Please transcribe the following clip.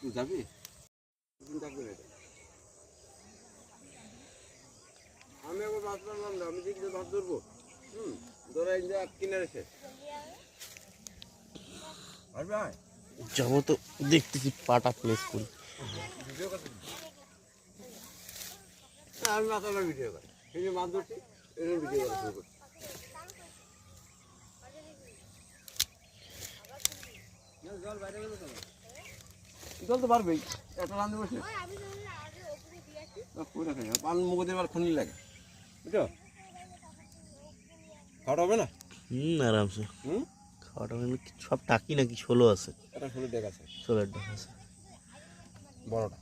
তুই যাবি চিন্তা করে আমি আবার মাছ মারলাম না, আমি দেখলে মাছ ধরবো। ধরা কিনে রেখে যাবো তো, দেখতেছি পাটা প্লেস করি। আমি মাথাটা ভিডিও করি, সেই যে মাছ ধরছি এরকম ভিডিও করা শুরু করছি। জল তো পারবেই, একটা রান্ধে বসে পান মুখে দেবার খনি লাগে, বুঝছো? খাওয়াটা হবে না? আরামসে খাওয়াটা সব টাকি নাকি ষোলো আছে, এটা ষোলো ডেক আছে, ষোলোর ডাক আছে বড়টা।